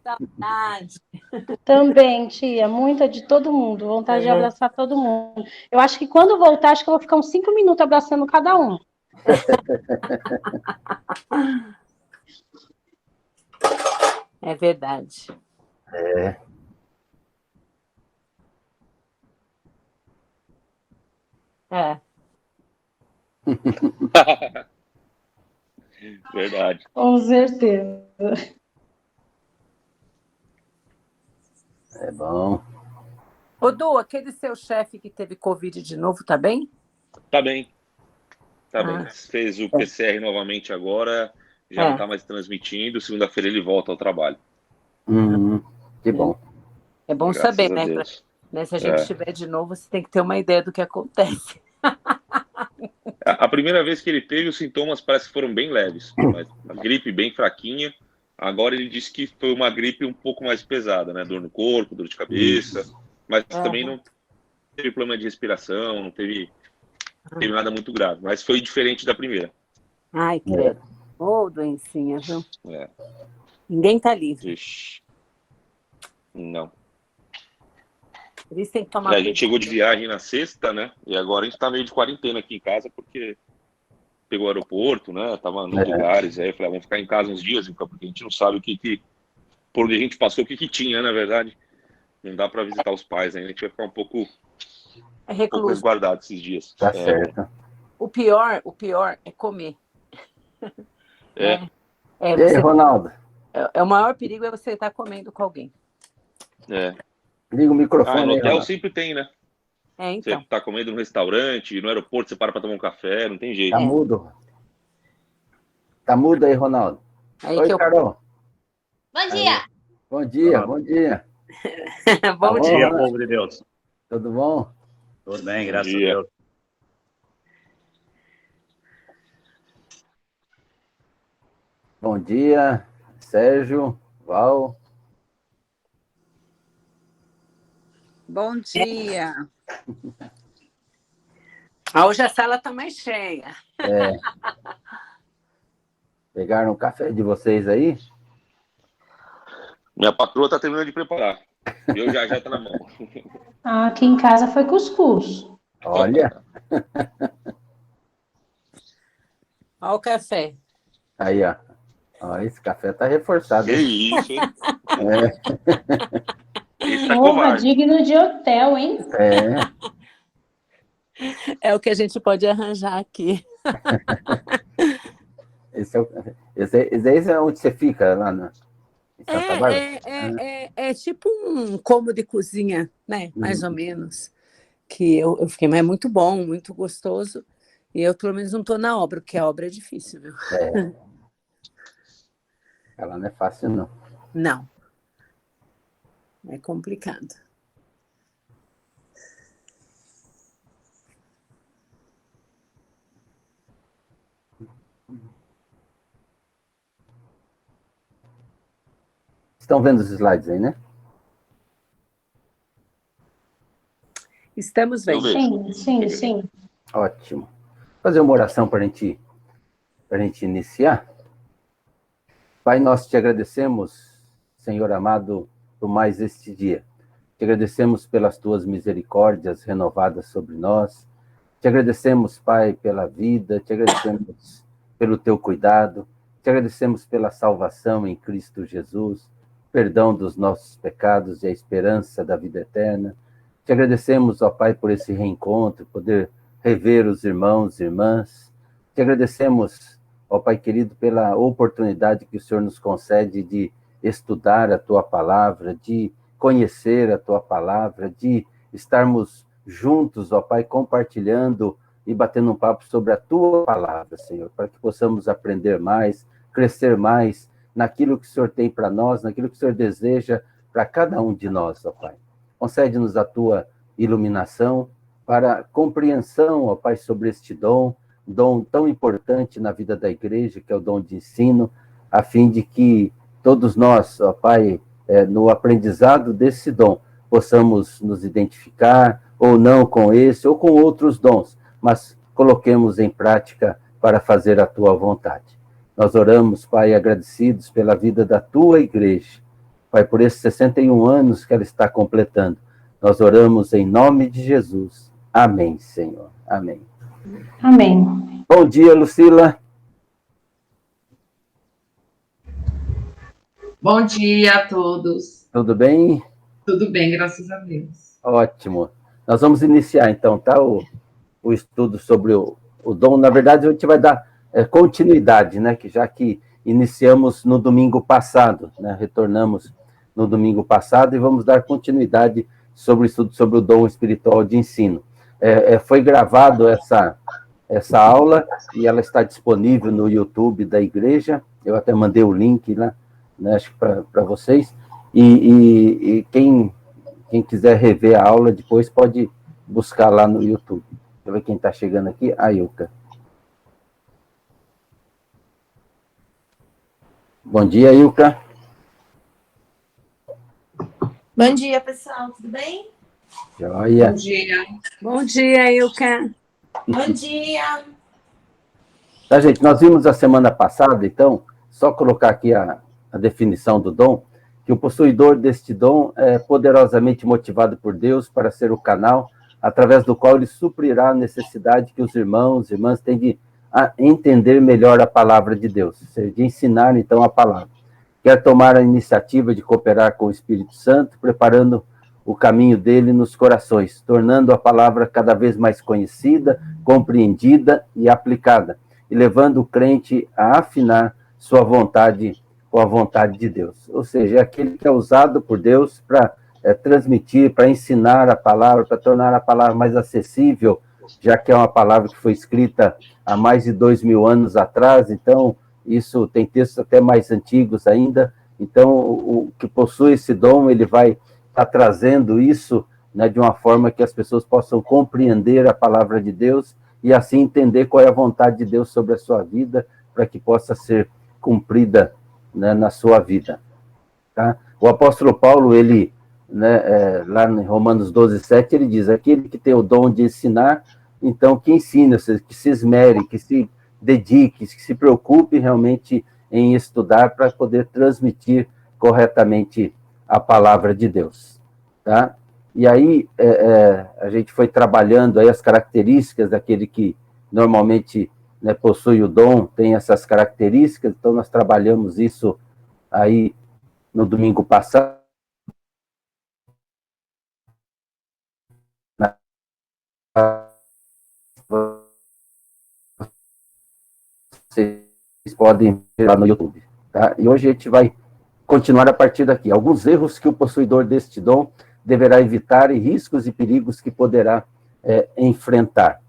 Saudade. Também, tia, muita de todo mundo, vontade de abraçar todo mundo. Eu acho que quando voltar, acho que eu vou ficar uns 5 minutos abraçando cada um. É verdade. É. Verdade. Com certeza. É bom. Ô, Du, aquele seu chefe que teve Covid de novo, tá bem? Tá bem. Tá Ah. bem. Fez o PCR novamente agora, já não tá mais transmitindo. Segunda-feira ele volta ao trabalho. Que bom. É bom Graças saber, a né? Deus. Se a gente estiver de novo, você tem que ter uma ideia do que acontece. A primeira vez que ele teve, os sintomas parece que foram bem leves, mas a gripe bem fraquinha. Agora ele disse que foi uma gripe um pouco mais pesada, né? Dor no corpo, dor de cabeça, mas também não teve problema de respiração, não teve nada muito grave, mas foi diferente da primeira. Ai, credo. Ô, doencinha, viu? É. Ninguém tá livre. Ixi. Não. Por isso tem que tomar A cuidado. gente chegou de viagem na sexta, né? E agora a gente tá meio de quarentena aqui em casa, porque pegou o aeroporto, né? Tava nos lugares, aí eu falei, vamos ficar em casa uns dias, então, porque a gente não sabe por onde a gente passou, o que tinha, na verdade. Não dá para visitar os pais ainda, a gente vai ficar um pouco resguardado esses dias. Tá certo. O pior é comer. E aí, Ronaldo? O maior perigo é você estar comendo com alguém. Liga o microfone no aí, hotel Ronaldo. sempre tem, né? Então. Você tá comendo no restaurante, no aeroporto você para tomar um café, não tem jeito. Tá mudo. Tá mudo aí, Ronaldo. Aí Oi, Carol. Bom dia. Bom dia, bom dia. Bom dia, povo de Deus. Tudo bom? Tudo bem, graças a Deus. Bom dia, Sérgio, Val. Bom dia. Hoje a sala tá mais cheia. Pegaram o café de vocês aí? Minha patroa tá terminando de preparar. Eu já tá na mão. Aqui em casa foi cuscuz. Olha. Olha o café. Aí, ó. Esse café tá reforçado. Que isso, hein? Esse tá Porra, covarde. digno de hotel, hein? É o que a gente pode arranjar aqui. Esse é onde você fica, lá na... É tipo um cômodo de cozinha, né? Mais ou menos. Que eu fiquei, mas é muito bom, muito gostoso. E eu, pelo menos, não estou na obra, porque a obra é difícil, viu? Ela não é fácil, não. Não. É complicado. Estão vendo os slides aí, né? Estamos vendo. Sim. Ótimo. Vou fazer uma oração para a gente iniciar. Pai, nós te agradecemos, Senhor amado, por mais este dia. Te agradecemos pelas tuas misericórdias renovadas sobre nós. Te agradecemos, Pai, pela vida. Te agradecemos pelo teu cuidado. Te agradecemos pela salvação em Cristo Jesus, perdão dos nossos pecados e a esperança da vida eterna. Te agradecemos, ó Pai, por esse reencontro, poder rever os irmãos e irmãs. Te agradecemos, ó Pai querido, pela oportunidade que o Senhor nos concede de estudar a Tua Palavra, de conhecer a Tua Palavra, de estarmos juntos, ó Pai, compartilhando e batendo um papo sobre a Tua Palavra, Senhor, para que possamos aprender mais, crescer mais naquilo que o Senhor tem para nós, naquilo que o Senhor deseja para cada um de nós, ó Pai. Concede-nos a Tua iluminação para compreensão, ó Pai, sobre este dom tão importante na vida da igreja, que é o dom de ensino, a fim de que todos nós, ó Pai, no aprendizado desse dom, possamos nos identificar, ou não com esse, ou com outros dons, mas coloquemos em prática para fazer a Tua vontade. Nós oramos, Pai, agradecidos pela vida da Tua igreja, Pai, por esses 61 anos que ela está completando. Nós oramos em nome de Jesus. Amém, Senhor. Amém. Amém. Bom dia, Lucila. Bom dia a todos. Tudo bem? Tudo bem, graças a Deus. Ótimo. Nós vamos iniciar, então, tá? O estudo sobre o dom. Na verdade, a gente vai dar continuidade, né? Já que iniciamos no domingo passado, né? Retornamos no domingo passado e vamos dar continuidade sobre o estudo sobre o dom espiritual de ensino. Foi gravado essa aula e ela está disponível no YouTube da igreja. Eu até mandei o link lá, né? Acho que para vocês. E quem quiser rever a aula depois pode buscar lá no YouTube. Deixa eu ver quem está chegando aqui. A Ilka. Bom dia, Ilka. Bom dia, pessoal. Tudo bem? Joia. Bom dia. Bom dia, Ilka. Bom dia. Tá, gente, nós vimos a semana passada, então, só colocar aqui a definição do dom, que o possuidor deste dom é poderosamente motivado por Deus para ser o canal através do qual ele suprirá a necessidade que os irmãos e irmãs têm de entender melhor a palavra de Deus, ou seja, de ensinar, então, a palavra. Quer tomar a iniciativa de cooperar com o Espírito Santo, preparando o caminho dele nos corações, tornando a palavra cada vez mais conhecida, compreendida e aplicada, e levando o crente a afinar sua vontade com a vontade de Deus. Ou seja, é aquele que é usado por Deus para transmitir, para ensinar a palavra, para tornar a palavra mais acessível, já que é uma palavra que foi escrita há mais de 2000 anos atrás, então isso tem textos até mais antigos ainda. Então, o que possui esse dom, ele vai estar trazendo isso, né, de uma forma que as pessoas possam compreender a palavra de Deus e assim entender qual é a vontade de Deus sobre a sua vida, para que possa ser cumprida, né, na sua vida. Tá? O apóstolo Paulo, ele, né, lá em Romanos 12:7, ele diz: aquele que tem o dom de ensinar, então que ensine, ou seja, que se esmere, que se dedique, que se preocupe realmente em estudar para poder transmitir corretamente a palavra de Deus. Tá? E aí a gente foi trabalhando aí as características daquele que normalmente, né, possui o dom, tem essas características, então nós trabalhamos isso aí no domingo passado. Vocês podem ver lá no YouTube, tá? E hoje a gente vai continuar a partir daqui. Alguns erros que o possuidor deste dom deverá evitar e riscos e perigos que poderá enfrentar.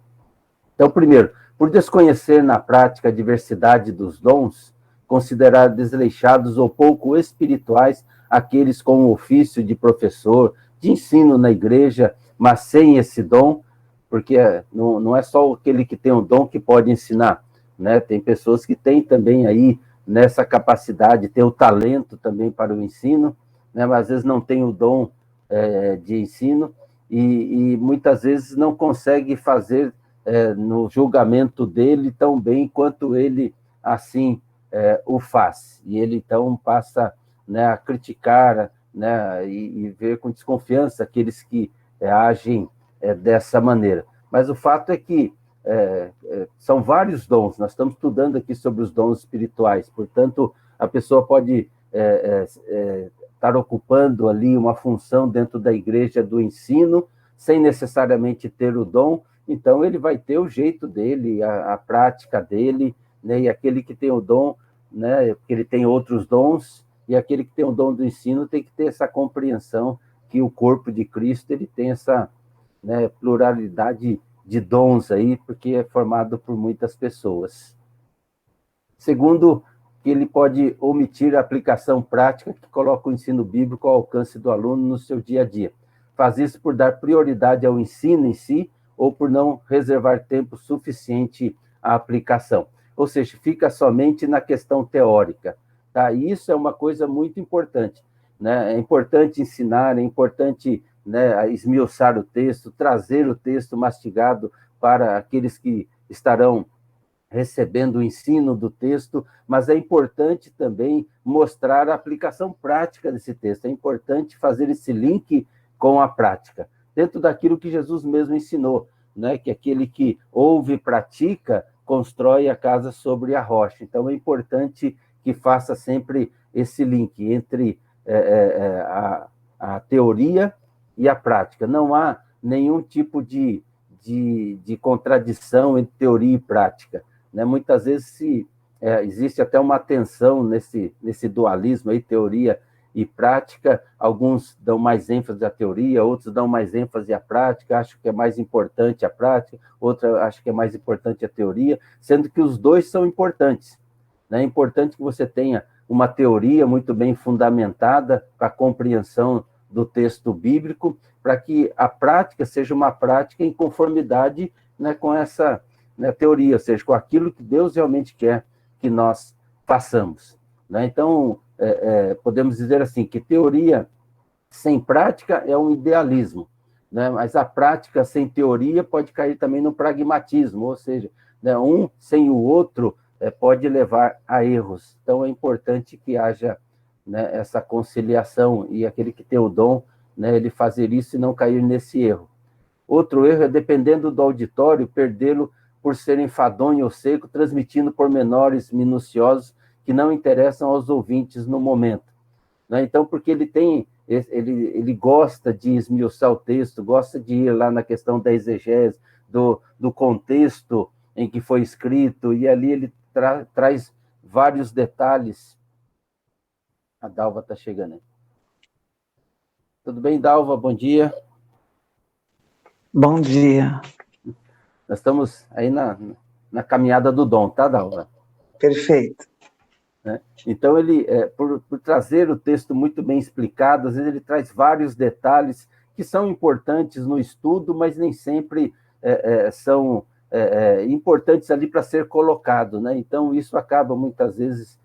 Então, primeiro, por desconhecer na prática a diversidade dos dons, considerar desleixados ou pouco espirituais aqueles com o ofício de professor, de ensino na igreja, mas sem esse dom, porque não é só aquele que tem o dom que pode ensinar, né? Tem pessoas que têm também aí nessa capacidade, tem o talento também para o ensino, né? Mas às vezes não tem o dom de ensino e muitas vezes não consegue fazer no julgamento dele tão bem quanto ele assim o faz. E ele então passa, né, a criticar, né, e ver com desconfiança aqueles que agem dessa maneira. Mas o fato é que são vários dons, nós estamos estudando aqui sobre os dons espirituais, portanto, a pessoa pode estar ocupando ali uma função dentro da igreja do ensino, sem necessariamente ter o dom, então ele vai ter o jeito dele, a prática dele, né, e aquele que tem o dom, né, porque ele tem outros dons, e aquele que tem o dom do ensino tem que ter essa compreensão que o corpo de Cristo ele tem essa, né, pluralidade de dons aí, porque é formado por muitas pessoas. Segundo, que ele pode omitir a aplicação prática que coloca o ensino bíblico ao alcance do aluno no seu dia a dia. Faz isso por dar prioridade ao ensino em si ou por não reservar tempo suficiente à aplicação. Ou seja, fica somente na questão teórica. Tá? E isso é uma coisa muito importante, né? É importante ensinar, é importante, né, esmiuçar o texto, trazer o texto mastigado para aqueles que estarão recebendo o ensino do texto, mas é importante também mostrar a aplicação prática desse texto. É importante fazer esse link com a prática, dentro daquilo que Jesus mesmo ensinou, né? Que aquele que ouve e pratica, constrói a casa sobre a rocha. Então, é importante que faça sempre esse link entre a teoria e a prática. Não há nenhum tipo de contradição entre teoria e prática, né? Muitas vezes existe até uma tensão nesse dualismo aí, teoria e prática. Alguns dão mais ênfase à teoria, outros dão mais ênfase à prática, acham que é mais importante a prática, outros acham que é mais importante a teoria, sendo que os dois são importantes, né? É importante que você tenha uma teoria muito bem fundamentada para a compreensão do texto bíblico, para que a prática seja uma prática em conformidade, né, com essa, né, teoria, ou seja, com aquilo que Deus realmente quer que nós façamos, né? Então, podemos dizer assim, que teoria sem prática é um idealismo, né? Mas a prática sem teoria pode cair também no pragmatismo, ou seja, né, um sem o outro pode levar a erros. Então, é importante que haja, né, essa conciliação, e aquele que tem o dom, né, ele fazer isso e não cair nesse erro. Outro erro é, dependendo do auditório, perdê-lo por ser enfadonho ou seco, transmitindo pormenores minuciosos que não interessam aos ouvintes no momento, né? Então, porque ele gosta de esmiuçar o texto, gosta de ir lá na questão da exegese, do contexto em que foi escrito, e ali ele traz vários detalhes. A Dalva está chegando aí. Tudo bem, Dalva? Bom dia. Bom dia. Nós estamos aí na caminhada do dom, tá, Dalva? Perfeito. Né? Então, ele, por trazer o texto muito bem explicado, às vezes ele traz vários detalhes que são importantes no estudo, mas nem sempre são importantes ali para ser colocado, né? Então, isso acaba, muitas vezes...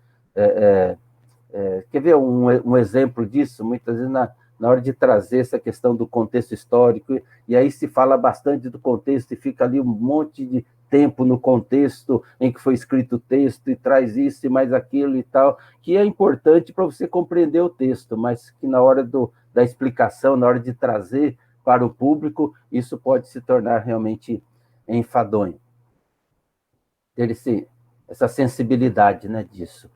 quer ver um exemplo disso? Muitas vezes, na hora de trazer essa questão do contexto histórico, e aí se fala bastante do contexto, e fica ali um monte de tempo no contexto em que foi escrito o texto, e traz isso e mais aquilo e tal, que é importante para você compreender o texto, mas que na hora da explicação, na hora de trazer para o público, isso pode se tornar realmente enfadonho. Ter essa sensibilidade, né, disso.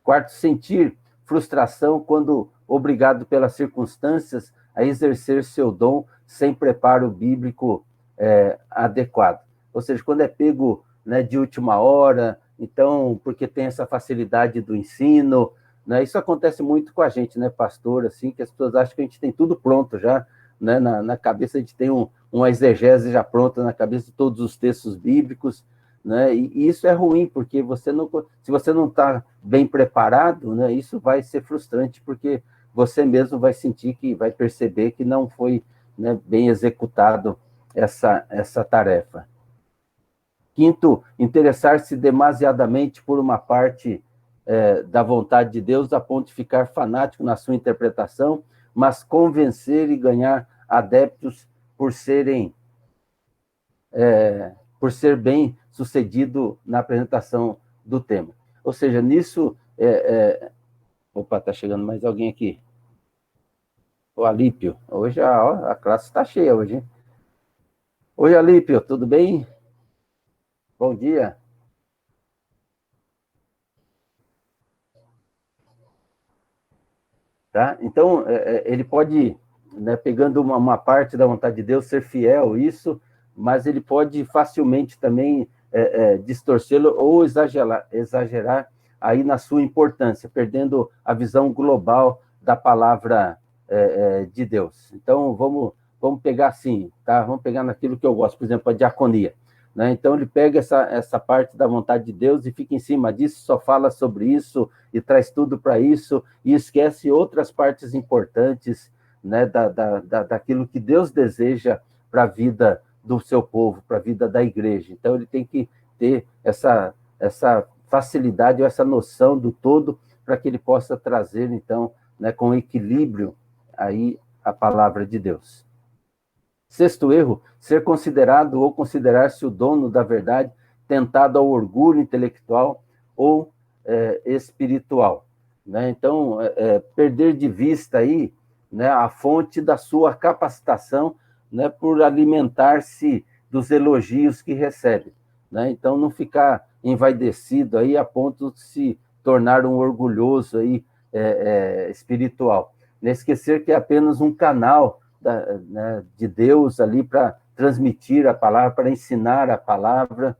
Quarto, sentir frustração quando obrigado pelas circunstâncias a exercer seu dom sem preparo bíblico adequado. Ou seja, quando é pego, né, de última hora, então, porque tem essa facilidade do ensino, né? Isso acontece muito com a gente, né, pastor, assim, que as pessoas acham que a gente tem tudo pronto já, né? Na cabeça a gente tem uma exegese já pronta na cabeça de todos os textos bíblicos, né? E isso é ruim, porque se você não está bem preparado, né, isso vai ser frustrante, porque você mesmo vai sentir vai perceber que não foi, né, bem executado essa tarefa. Quinto, interessar-se demasiadamente por uma parte da vontade de Deus, a ponto de ficar fanático na sua interpretação, mas convencer e ganhar adeptos por ser bem sucedido na apresentação do tema. Ou seja, nisso... Opa, está chegando mais alguém aqui. O Alípio. Hoje a classe está cheia hoje, hein? Oi, Alípio, tudo bem? Bom dia. Tá? Então, ele pode, né, pegando uma parte da vontade de Deus, ser fiel, isso, mas ele pode facilmente também distorcê-lo ou exagerar aí na sua importância, perdendo a visão global da palavra de Deus. Então, vamos pegar assim, tá? Vamos pegar naquilo que eu gosto, por exemplo, a diaconia, né? Então, ele pega essa parte da vontade de Deus e fica em cima disso, só fala sobre isso e traz tudo para isso, e esquece outras partes importantes, né, daquilo que Deus deseja para a vida do seu povo, para a vida da igreja. Então, ele tem que ter essa facilidade ou essa noção do todo para que ele possa trazer, então, né, com equilíbrio aí a palavra de Deus. Sexto erro, ser considerado ou considerar-se o dono da verdade tentado ao orgulho intelectual ou espiritual, né? Então, perder de vista aí, né, a fonte da sua capacitação, né, por alimentar-se dos elogios que recebe, né? Então, não ficar envaidecido aí a ponto de se tornar um orgulhoso aí, espiritual. Não esquecer que é apenas um canal né, de Deus ali para transmitir a palavra, para ensinar a palavra,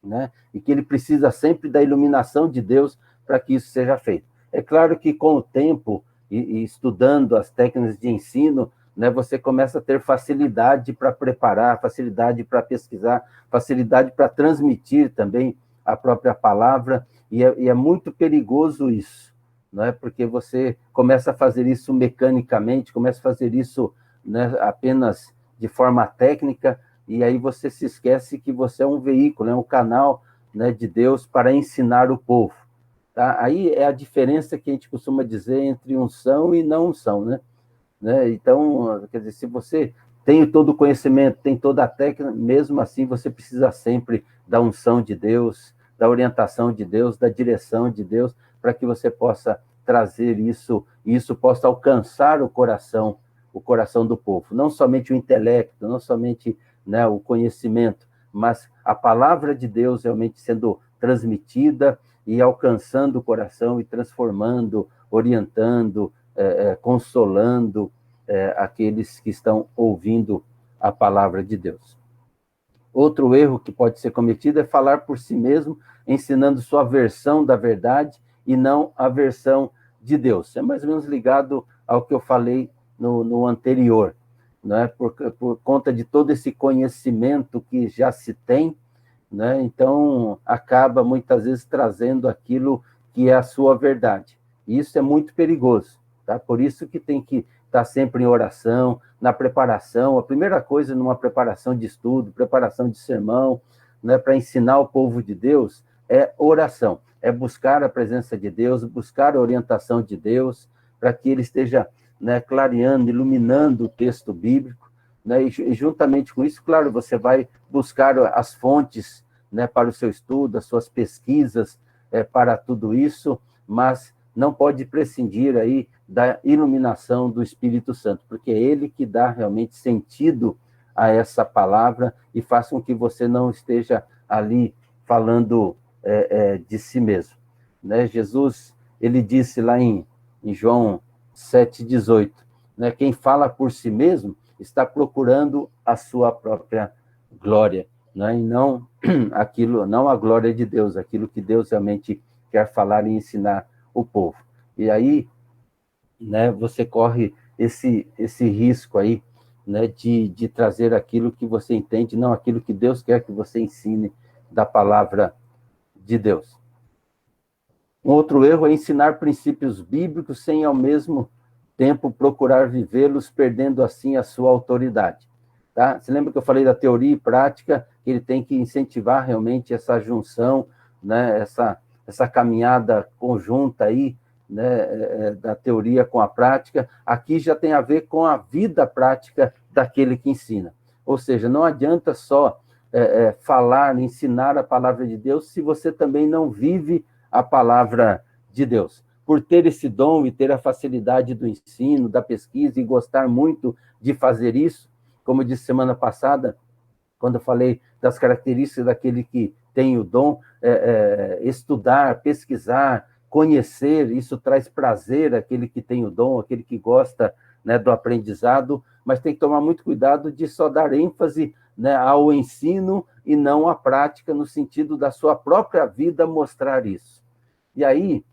né? E que ele precisa sempre da iluminação de Deus para que isso seja feito. É claro que com o tempo e estudando as técnicas de ensino, né, você começa a ter facilidade para preparar, facilidade para pesquisar, facilidade para transmitir também a própria palavra, e é muito perigoso isso, né, porque você começa a fazer isso mecanicamente, começa a fazer isso, né, apenas de forma técnica, e aí você se esquece que você é um veículo, é um canal, né, de Deus para ensinar o povo. Tá? Aí é a diferença que a gente costuma dizer entre unção e não unção, né? Então, quer dizer, se você tem todo o conhecimento, tem toda a técnica, mesmo assim você precisa sempre da unção de Deus, da orientação de Deus, da direção de Deus, para que você possa trazer isso, e isso possa alcançar o coração do povo. Não somente o intelecto, não somente, né, o conhecimento, mas a palavra de Deus realmente sendo transmitida e alcançando o coração e transformando, orientando, consolando aqueles que estão ouvindo a palavra de Deus. Outro erro que pode ser cometido é falar por si mesmo, ensinando sua versão da verdade e não a versão de Deus. É mais ou menos ligado ao que eu falei no anterior, né? Por conta de todo esse conhecimento que já se tem, né? Então, acaba muitas vezes trazendo aquilo que é a sua verdade. E isso é muito perigoso, tá? Por isso que tem que estar sempre em oração, na preparação. A primeira coisa numa preparação de estudo, preparação de sermão, né, para ensinar o povo de Deus, é oração. É buscar a presença de Deus, buscar a orientação de Deus, para que ele esteja, né, clareando, iluminando o texto bíblico, né? E juntamente com isso, claro, você vai buscar as fontes, né, para o seu estudo, as suas pesquisas, para tudo isso, mas não pode prescindir aí da iluminação do Espírito Santo, porque é ele que dá realmente sentido a essa palavra e faz com que você não esteja ali falando de si mesmo, né? Jesus, ele disse lá em João 7,18, né, quem fala por si mesmo está procurando a sua própria glória, né, e não a glória de Deus, aquilo que Deus realmente quer falar e ensinar o povo. E aí, né, você corre esse risco aí, né, de trazer aquilo que você entende, não aquilo que Deus quer que você ensine da palavra de Deus. Um outro erro é ensinar princípios bíblicos sem, ao mesmo tempo, procurar vivê-los, perdendo assim a sua autoridade. Tá? Você lembra que eu falei da teoria e prática? Ele tem que incentivar realmente essa junção, né, essa caminhada conjunta aí, né, da teoria com a prática. Aqui já tem a ver com a vida prática daquele que ensina. Ou seja, não adianta só falar, ensinar a palavra de Deus, se você também não vive a palavra de Deus. Por ter esse dom e ter a facilidade do ensino, da pesquisa e gostar muito de fazer isso, como eu disse semana passada, quando eu falei das características daquele que tem o dom, estudar, pesquisar, conhecer, isso traz prazer àquele que tem o dom, àquele que gosta, né, do aprendizado, mas tem que tomar muito cuidado de só dar ênfase, né, ao ensino e não à prática, no sentido da sua própria vida mostrar isso. E aí,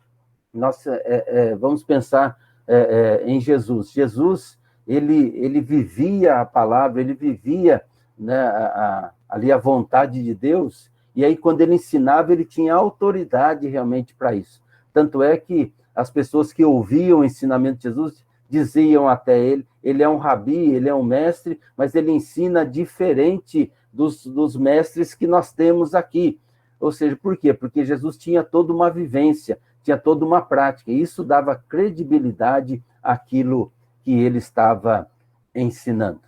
nós vamos pensar em Jesus. Jesus, ele vivia a palavra, ele vivia, né, ali a vontade de Deus, e aí quando ele ensinava, ele tinha autoridade realmente para isso. Tanto é que as pessoas que ouviam o ensinamento de Jesus diziam até ele é um rabi, ele é um mestre, mas ele ensina diferente dos mestres que nós temos aqui. Ou seja, por quê? Porque Jesus tinha toda uma vivência, tinha toda uma prática, e isso dava credibilidade àquilo que ele estava ensinando.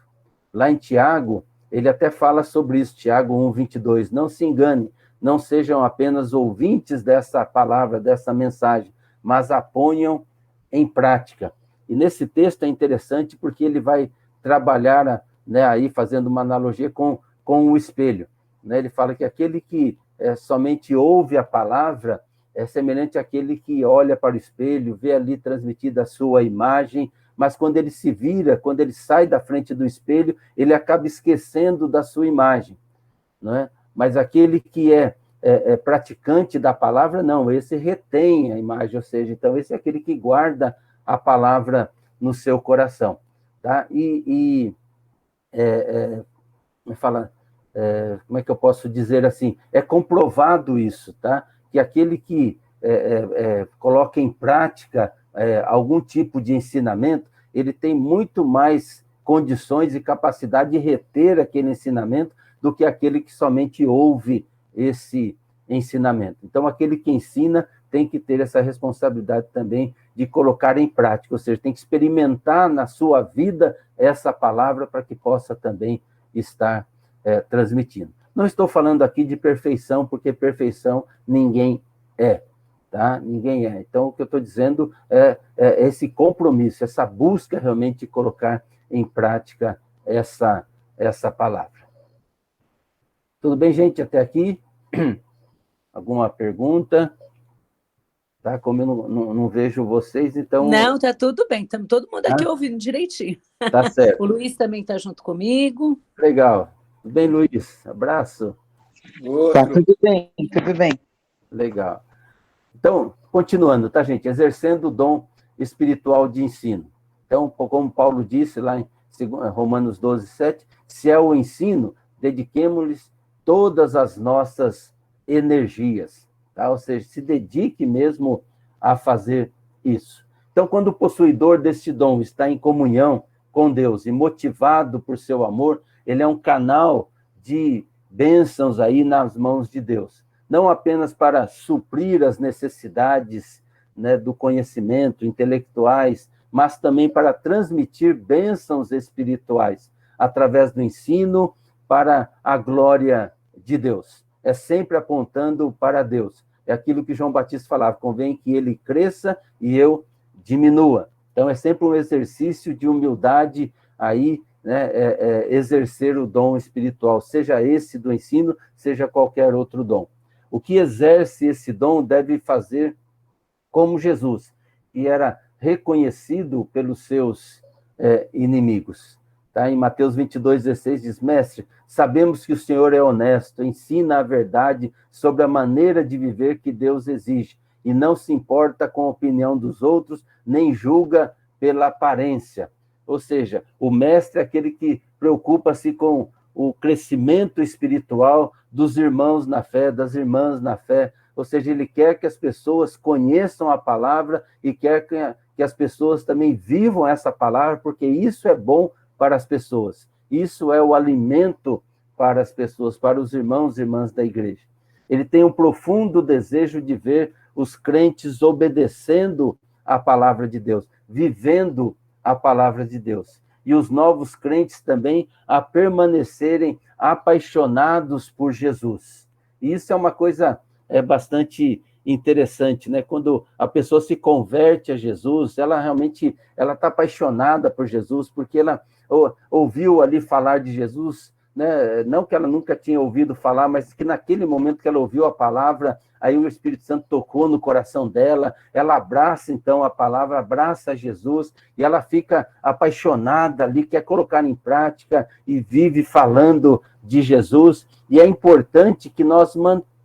Lá em Tiago, ele até fala sobre isso, Tiago 1:22, não se engane, não sejam apenas ouvintes dessa palavra, dessa mensagem, mas a ponham em prática. E nesse texto é interessante porque ele vai trabalhar, né, aí fazendo uma analogia com o espelho. Né? Ele fala que aquele que somente ouve a palavra é semelhante àquele que olha para o espelho, vê ali transmitida a sua imagem, mas quando ele se vira, quando ele sai da frente do espelho, ele acaba esquecendo da sua imagem. Não é? Mas aquele que é praticante da palavra, não, esse retém a imagem, ou seja, então esse é aquele que guarda a palavra no seu coração. Tá? Como é que eu posso dizer assim? É comprovado isso, tá? Que aquele que coloca em prática algum tipo de ensinamento, ele tem muito mais condições e capacidade de reter aquele ensinamento do que aquele que somente ouve esse ensinamento. Então, aquele que ensina tem que ter essa responsabilidade também de colocar em prática, ou seja, tem que experimentar na sua vida essa palavra para que possa também estar transmitindo. Não estou falando aqui de perfeição, porque perfeição ninguém é, tá? Ninguém é. Então, o que eu estou dizendo é esse compromisso, essa busca realmente de colocar em prática essa palavra. Tudo bem, gente, até aqui? Alguma pergunta? Tá? Como eu não vejo vocês, então... Não, tá tudo bem. Estamos todo mundo aqui ouvindo direitinho. Tá certo. O Luiz também está junto comigo. Legal. Tudo bem, Luiz? Abraço. Tá tudo bem, tudo bem. Legal. Então, continuando, tá, gente? Exercendo o dom espiritual de ensino. Então, como Paulo disse lá em Romanos 12, 7, se é o ensino, dediquemos-lhes todas as nossas energias, tá? Ou seja, se dedique mesmo a fazer isso. Então, quando o possuidor deste dom está em comunhão com Deus e motivado por seu amor, ele é um canal de bênçãos aí nas mãos de Deus. Não apenas para suprir as necessidades, né, do conhecimento, intelectuais, mas também para transmitir bênçãos espirituais através do ensino para a glória de Deus. É sempre apontando para Deus. É aquilo que João Batista falava, convém que ele cresça e eu diminua. Então, é sempre um exercício de humildade aí, né, exercer o dom espiritual, seja esse do ensino, seja qualquer outro dom. O que exerce esse dom deve fazer como Jesus, que era reconhecido pelos seus inimigos. Tá? Em Mateus 22:16 diz, mestre, sabemos que o Senhor é honesto, ensina a verdade sobre a maneira de viver que Deus exige, e não se importa com a opinião dos outros, nem julga pela aparência. Ou seja, o mestre é aquele que preocupa-se com o crescimento espiritual dos irmãos na fé, das irmãs na fé. Ou seja, ele quer que as pessoas conheçam a palavra e quer que as pessoas também vivam essa palavra, porque isso é bom para as pessoas. Isso é o alimento para as pessoas, para os irmãos e irmãs da igreja. Ele tem um profundo desejo de ver os crentes obedecendo a palavra de Deus, vivendo a palavra de Deus. E os novos crentes também a permanecerem apaixonados por Jesus. E isso é uma coisa bastante interessante, né? Quando a pessoa se converte a Jesus, ela realmente está apaixonada por Jesus, porque ela ouviu ali falar de Jesus, né? Não que ela nunca tinha ouvido falar, mas que naquele momento que ela ouviu a palavra, aí o Espírito Santo tocou no coração dela, ela abraça então a palavra, abraça Jesus, e ela fica apaixonada ali, quer colocar em prática e vive falando de Jesus. E é importante que nós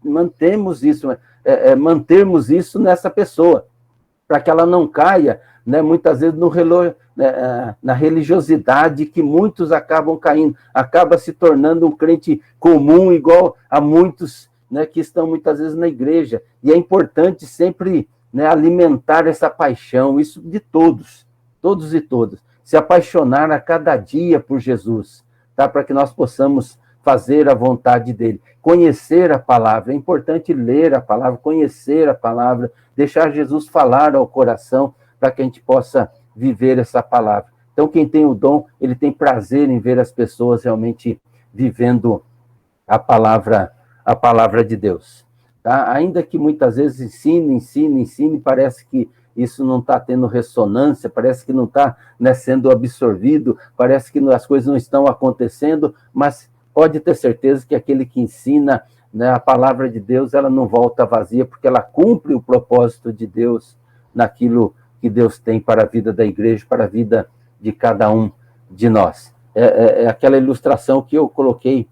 mantermos isso nessa pessoa, para que ela não caia, né, muitas vezes na religiosidade que muitos acabam caindo, acaba se tornando um crente comum, igual a muitos, né, que estão muitas vezes na igreja. E é importante sempre, né, alimentar essa paixão, isso de todos e todas, se apaixonar a cada dia por Jesus, tá? Para que nós possamos fazer a vontade dele, conhecer a palavra. É importante ler a palavra, conhecer a palavra, deixar Jesus falar ao coração, para que a gente possa viver essa palavra. Então, quem tem o dom, ele tem prazer em ver as pessoas realmente vivendo a palavra a palavra de Deus. Tá? Ainda que muitas vezes ensine, parece que isso não está tendo ressonância, parece que não está, né, sendo absorvido, parece que as coisas não estão acontecendo, mas pode ter certeza que aquele que ensina, né, a palavra de Deus, ela não volta vazia, porque ela cumpre o propósito de Deus naquilo que Deus tem para a vida da igreja, para a vida de cada um de nós. É aquela ilustração que eu coloquei,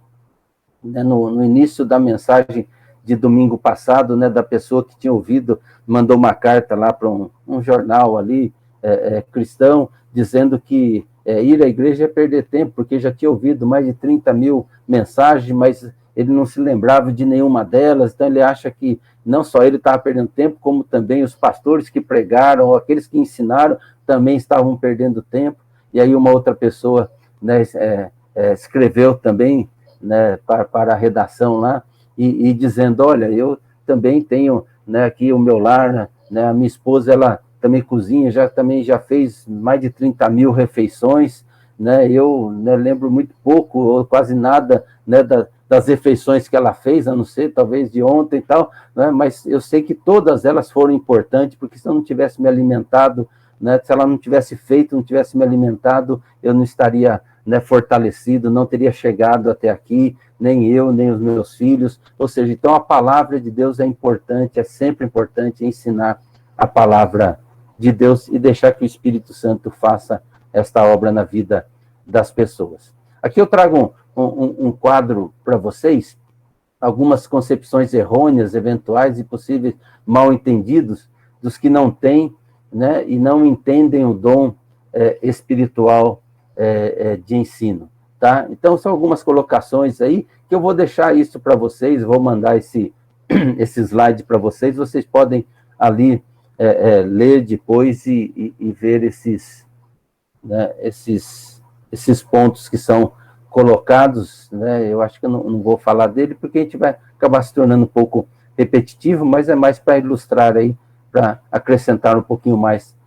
né, no início da mensagem de domingo passado, né, da pessoa que tinha ouvido, mandou uma carta lá para um jornal ali, cristão, dizendo que ir à igreja é perder tempo, porque já tinha ouvido mais de 30 mil mensagens, mas ele não se lembrava de nenhuma delas, então ele acha que não só ele estava perdendo tempo, como também os pastores que pregaram, ou aqueles que ensinaram, também estavam perdendo tempo. E aí uma outra pessoa, né, escreveu também, né, para a redação lá, e dizendo, olha, eu também tenho, né, aqui o meu lar, né, a minha esposa, ela também cozinha, também já fez mais de 30 mil refeições, né, eu, né, lembro muito pouco, ou quase nada, né, das refeições que ela fez, a não ser talvez de ontem e tal, né, mas eu sei que todas elas foram importantes, porque se eu não tivesse me alimentado, né, se ela não tivesse feito, não tivesse me alimentado, eu não estaria, né, fortalecido, não teria chegado até aqui, nem eu, nem os meus filhos. Ou seja, então a palavra de Deus é importante, é sempre importante ensinar a palavra de Deus e deixar que o Espírito Santo faça esta obra na vida das pessoas. Aqui eu trago um quadro para vocês, algumas concepções errôneas, eventuais e possíveis mal entendidos dos que não têm, né, e não entendem o dom espiritual de ensino. Tá? Então, são algumas colocações aí, que eu vou deixar isso para vocês, vou mandar esse slide para vocês, vocês podem ali ler depois e ver esses, né, esses pontos que são colocados, né? Eu acho que eu não vou falar dele, porque a gente vai acabar se tornando um pouco repetitivo, mas é mais para ilustrar aí, para acrescentar um pouquinho mais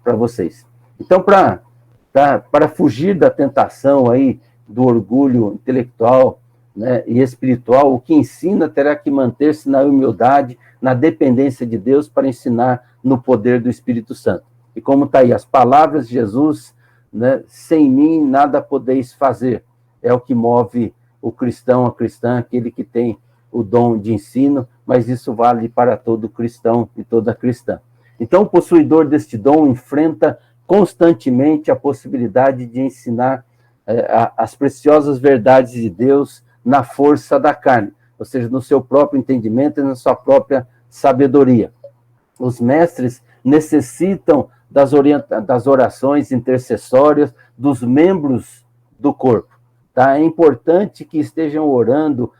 para vocês. Então, para fugir da tentação aí, do orgulho intelectual, né, e espiritual, o que ensina terá que manter-se na humildade, na dependência de Deus, para ensinar no poder do Espírito Santo. E como está aí, as palavras de Jesus, né, sem mim nada podeis fazer, é o que move o cristão, a cristã, aquele que tem o dom de ensino, mas isso vale para todo cristão e toda cristã. Então, o possuidor deste dom enfrenta constantemente a possibilidade de ensinar as preciosas verdades de Deus na força da carne, ou seja, no seu próprio entendimento e na sua própria sabedoria. Os mestres necessitam das orações intercessórias dos membros do corpo. Tá? É importante que estejam orando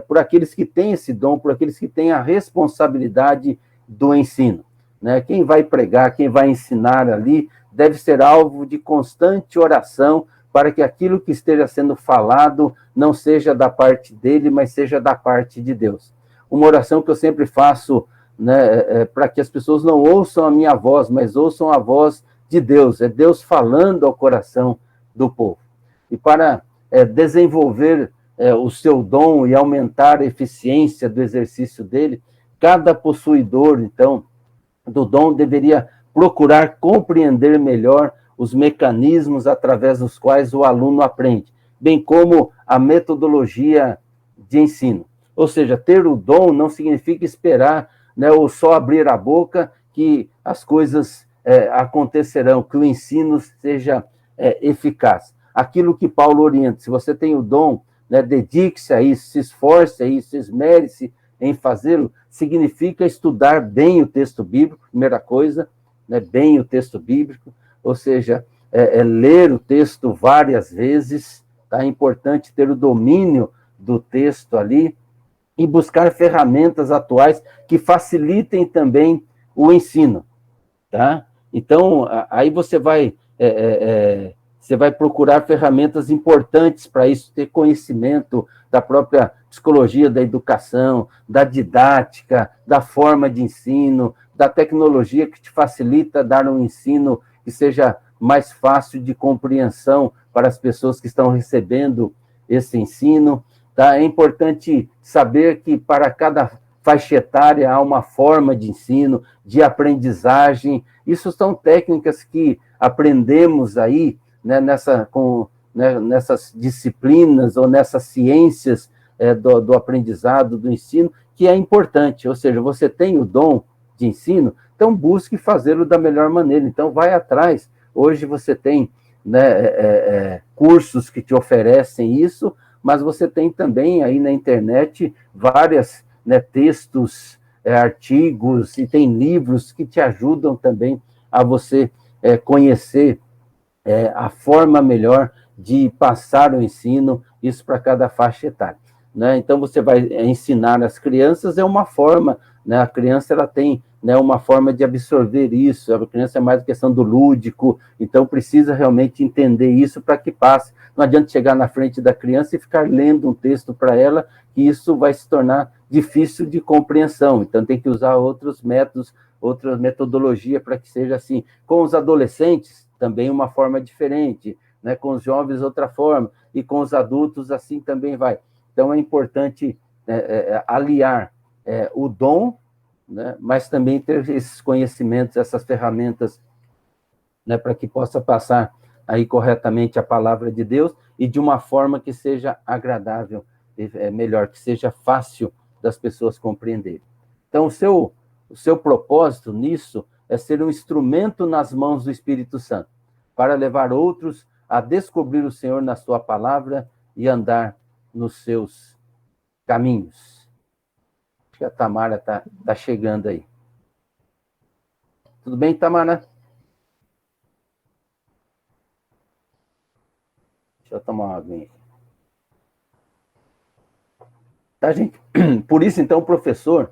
por aqueles que têm esse dom, por aqueles que têm a responsabilidade do ensino. Né? Quem vai pregar, quem vai ensinar ali, deve ser alvo de constante oração para que aquilo que esteja sendo falado não seja da parte dele, mas seja da parte de Deus. Uma oração que eu sempre faço, né, para que as pessoas não ouçam a minha voz, mas ouçam a voz de Deus. É Deus falando ao coração do povo. E para desenvolver o seu dom e aumentar a eficiência do exercício dele, cada possuidor, então, do dom deveria procurar compreender melhor os mecanismos através dos quais o aluno aprende, bem como a metodologia de ensino. Ou seja, ter o dom não significa esperar, né, ou só abrir a boca que as coisas acontecerão, que o ensino seja eficaz. Aquilo que Paulo orienta, se você tem o dom, né, dedique-se a isso, se esforce a isso, esmere-se em fazê-lo, significa estudar bem o texto bíblico, primeira coisa, né, bem o texto bíblico, ou seja, ler o texto várias vezes, tá? É importante ter o domínio do texto ali e buscar ferramentas atuais que facilitem também o ensino, tá? Então, aí você vai procurar ferramentas importantes para isso, ter conhecimento da própria psicologia da educação, da didática, da forma de ensino, da tecnologia que te facilita dar um ensino que seja mais fácil de compreensão para as pessoas que estão recebendo esse ensino, tá? É importante saber que para cada faixa etária há uma forma de ensino, de aprendizagem. Isso são técnicas que aprendemos aí, né, nessas disciplinas ou nessas ciências do aprendizado, do ensino, que é importante. Ou seja, você tem o dom de ensino, então busque fazê-lo da melhor maneira. Então, vai atrás. Hoje você tem, né, cursos que te oferecem isso, mas você tem também aí na internet várias, né, textos, artigos, e tem livros que te ajudam também a você conhecer a forma melhor de passar o ensino, isso para cada faixa etária, né? Então, você vai ensinar as crianças, é uma forma, né? A criança ela tem, né, uma forma de absorver isso, a criança é mais questão do lúdico, então precisa realmente entender isso para que passe. Não adianta chegar na frente da criança e ficar lendo um texto para ela, que isso vai se tornar difícil de compreensão, então tem que usar outros métodos, outra metodologia para que seja assim. Com os adolescentes, também uma forma diferente, né? Com os jovens, outra forma, e com os adultos, assim também vai. Então, é importante aliar o dom, né? Mas também ter esses conhecimentos, essas ferramentas, né? Para que possa passar aí corretamente a palavra de Deus e de uma forma que seja agradável, melhor, que seja fácil das pessoas compreenderem. Então, o seu propósito nisso é ser um instrumento nas mãos do Espírito Santo, para levar outros a descobrir o Senhor na sua palavra e andar nos seus caminhos. Acho que a Tamara tá chegando aí. Tudo bem, Tamara? Deixa eu tomar uma aguinha. Tá, gente? Por isso, então, o professor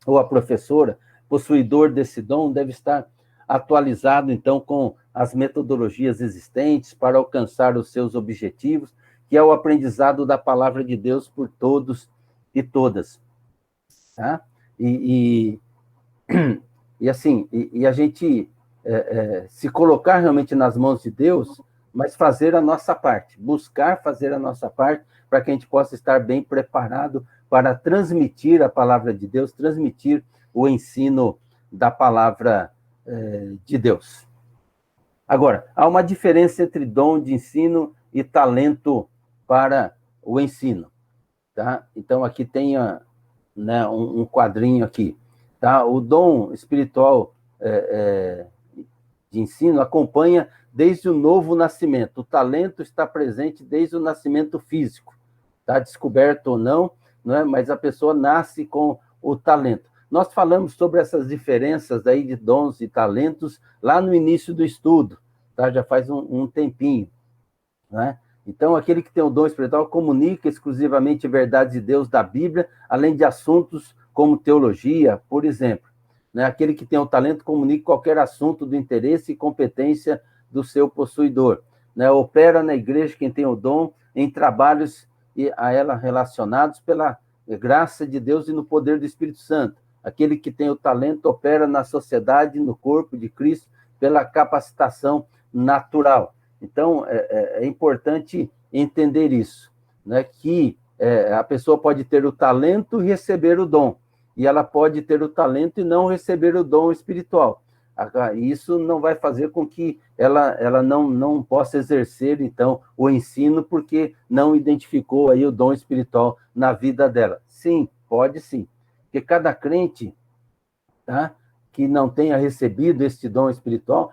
ou a professora, possuidor desse dom, deve estar atualizado, então, com as metodologias existentes para alcançar os seus objetivos, que é o aprendizado da palavra de Deus por todos e todas. Tá? E assim, a gente se colocar realmente nas mãos de Deus, mas fazer a nossa parte, buscar fazer a nossa parte, para que a gente possa estar bem preparado para transmitir a palavra de Deus, transmitir o ensino da palavra de Deus. Agora, há uma diferença entre dom de ensino e talento para o ensino. Tá? Então, aqui tem né, um quadrinho aqui. Tá? O dom espiritual de ensino acompanha desde o novo nascimento. O talento está presente desde o nascimento físico. Tá? Descoberto ou não, é? Mas a pessoa nasce com o talento. Nós falamos sobre essas diferenças aí de dons e talentos lá no início do estudo, tá? Já faz um tempinho, né? Então, aquele que tem o dom espiritual comunica exclusivamente verdades de Deus da Bíblia, além de assuntos como teologia, por exemplo. Né? Aquele que tem o talento comunica qualquer assunto do interesse e competência do seu possuidor. Né? Opera na igreja quem tem o dom em trabalhos a ela relacionados pela graça de Deus e no poder do Espírito Santo. Aquele que tem o talento opera na sociedade, no corpo de Cristo, pela capacitação natural. Então, é importante entender isso, né? Que a pessoa pode ter o talento e receber o dom, e ela pode ter o talento e não receber o dom espiritual. Isso não vai fazer com que ela não possa exercer, então, o ensino, porque não identificou aí o dom espiritual na vida dela. Sim, pode sim. Porque cada crente, tá, que não tenha recebido este dom espiritual,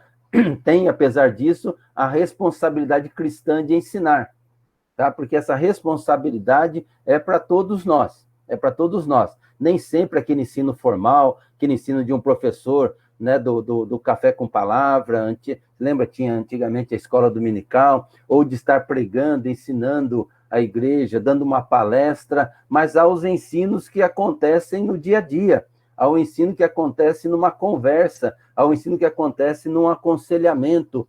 tem, apesar disso, a responsabilidade cristã de ensinar, tá? Porque essa responsabilidade é para todos nós, Nem sempre aquele ensino formal, aquele ensino de um professor, né, do café com palavra, lembra, tinha antigamente a escola dominical, ou de estar pregando, ensinando a igreja, dando uma palestra, mas há os ensinos que acontecem no dia a dia, ao ensino que acontece numa conversa, ao ensino que acontece num aconselhamento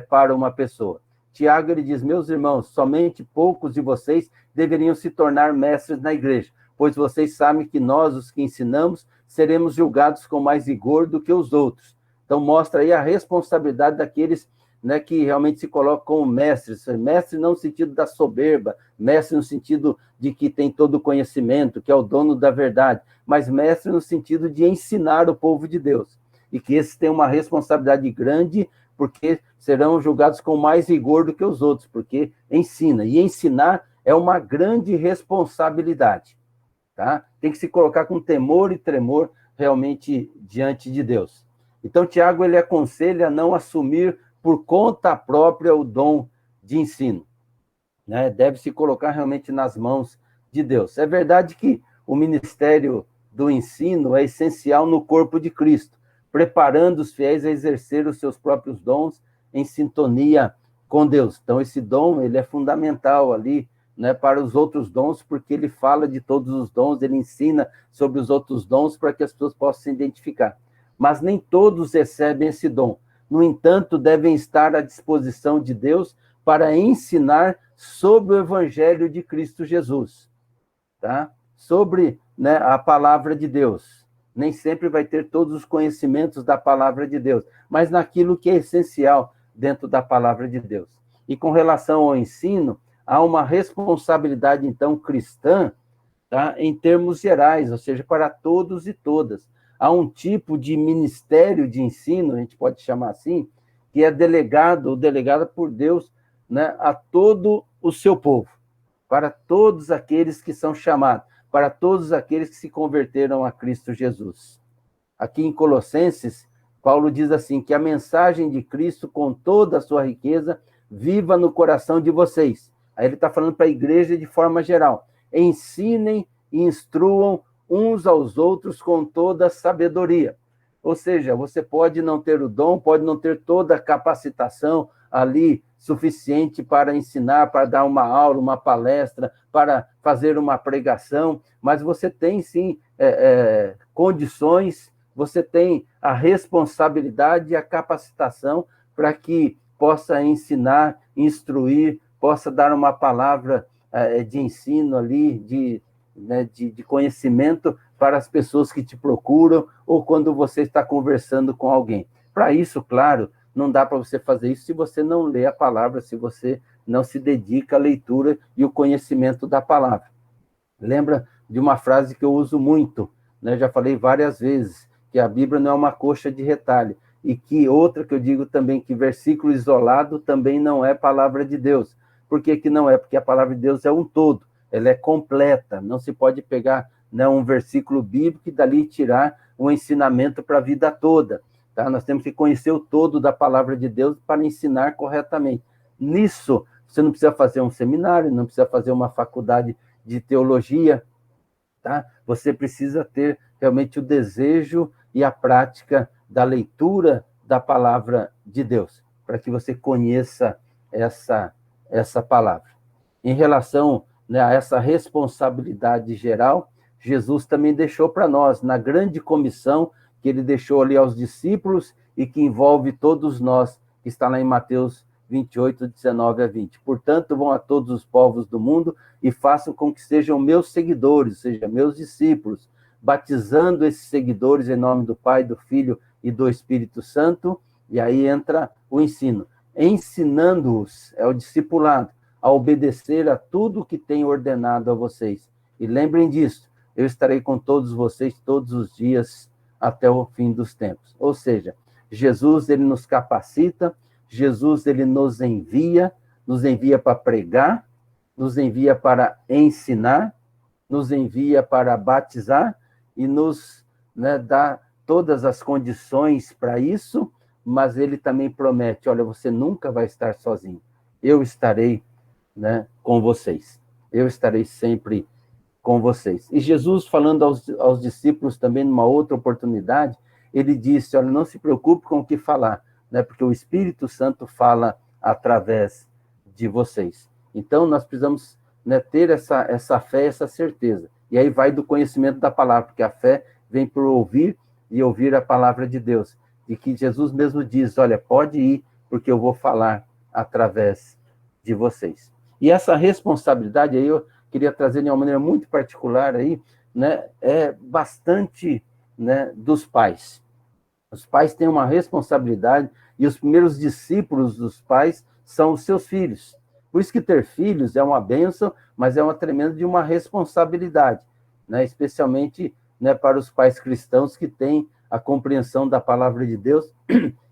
para uma pessoa. Tiago, ele diz, meus irmãos, somente poucos de vocês deveriam se tornar mestres na igreja, pois vocês sabem que nós, os que ensinamos, seremos julgados com mais rigor do que os outros. Então, mostra aí a responsabilidade daqueles, né, que realmente se coloca como mestre. Mestre não no sentido da soberba, mestre no sentido de que tem todo o conhecimento, que é o dono da verdade, mas mestre no sentido de ensinar o povo de Deus. E que esses têm uma responsabilidade grande, porque serão julgados com mais rigor do que os outros, porque ensina. E ensinar é uma grande responsabilidade. Tá? Tem que se colocar com temor e tremor realmente diante de Deus. Então, Tiago, ele aconselha a não assumir por conta própria o dom de ensino, né? Deve se colocar realmente nas mãos de Deus. É verdade que o ministério do ensino é essencial no corpo de Cristo, preparando os fiéis a exercer os seus próprios dons em sintonia com Deus. Então, esse dom, ele é fundamental ali, né, para os outros dons, porque ele fala de todos os dons, ele ensina sobre os outros dons para que as pessoas possam se identificar. Mas nem todos recebem esse dom. No entanto, devem estar à disposição de Deus para ensinar sobre o Evangelho de Cristo Jesus, tá? Sobre, né, a palavra de Deus. Nem sempre vai ter todos os conhecimentos da palavra de Deus, mas naquilo que é essencial dentro da palavra de Deus. E com relação ao ensino, há uma responsabilidade, então, cristã, tá, em termos gerais, ou seja, para todos e todas. Há um tipo de ministério de ensino, a gente pode chamar assim, que é delegado ou delegada por Deus, né, a todo o seu povo, para todos aqueles que são chamados, para todos aqueles que se converteram a Cristo Jesus. Aqui em Colossenses, Paulo diz assim, que a mensagem de Cristo, com toda a sua riqueza, viva no coração de vocês. Aí ele está falando para a igreja de forma geral. Ensinem e instruam uns aos outros com toda a sabedoria. Ou seja, você pode não ter o dom, pode não ter toda a capacitação ali suficiente para ensinar, para dar uma aula, uma palestra, para fazer uma pregação, mas você tem, sim, condições, você tem a responsabilidade e a capacitação para que possa ensinar, instruir, possa dar uma palavra de ensino ali, de conhecimento para as pessoas que te procuram ou quando você está conversando com alguém. Para isso, claro, não dá para você fazer isso se você não lê a palavra, se você não se dedica à leitura e o conhecimento da palavra. Lembra de uma frase que eu uso muito, né? Já falei várias vezes, que a Bíblia não é uma coxa de retalho, e que outra que eu digo também, que versículo isolado também não é palavra de Deus. Por que não é? Porque a palavra de Deus é um todo, ela é completa, não se pode pegar, né, um versículo bíblico e dali tirar um ensinamento para a vida toda. Tá? Nós temos que conhecer o todo da palavra de Deus para ensinar corretamente. Nisso, você não precisa fazer um seminário, não precisa fazer uma faculdade de teologia, tá? Você precisa ter realmente o desejo e a prática da leitura da palavra de Deus, para que você conheça essa palavra. Em relação, né, a essa responsabilidade geral, Jesus também deixou para nós, na grande comissão que ele deixou ali aos discípulos e que envolve todos nós, que está lá em Mateus 28, 19 a 20. Portanto, vão a todos os povos do mundo e façam com que sejam meus seguidores, ou seja, meus discípulos, batizando esses seguidores em nome do Pai, do Filho e do Espírito Santo, e aí entra o ensino. Ensinando-os, é o discipulado, a obedecer a tudo que tenho ordenado a vocês. E lembrem disso, eu estarei com todos vocês todos os dias até o fim dos tempos. Ou seja, Jesus, ele nos capacita, Jesus, ele nos envia para pregar, nos envia para ensinar, nos envia para batizar e nos, né, dá todas as condições para isso, mas ele também promete, olha, você nunca vai estar sozinho, eu estarei, né, com vocês, eu estarei sempre com vocês. E Jesus, falando aos discípulos também numa outra oportunidade, ele disse, olha, não se preocupe com o que falar, né, porque o Espírito Santo fala através de vocês. Então, nós precisamos, né, ter essa fé, essa certeza. E aí vai do conhecimento da palavra, porque a fé vem por ouvir e ouvir a palavra de Deus. E que Jesus mesmo diz, olha, pode ir, porque eu vou falar através de vocês. E essa responsabilidade aí, eu queria trazer de uma maneira muito particular aí, né, é bastante, né, dos pais. Os pais têm uma responsabilidade E os primeiros discípulos dos pais são os seus filhos. Por isso que ter filhos é uma bênção, mas é uma tremenda de uma responsabilidade, né? Especialmente, né, para os pais cristãos que têm a compreensão da palavra de Deus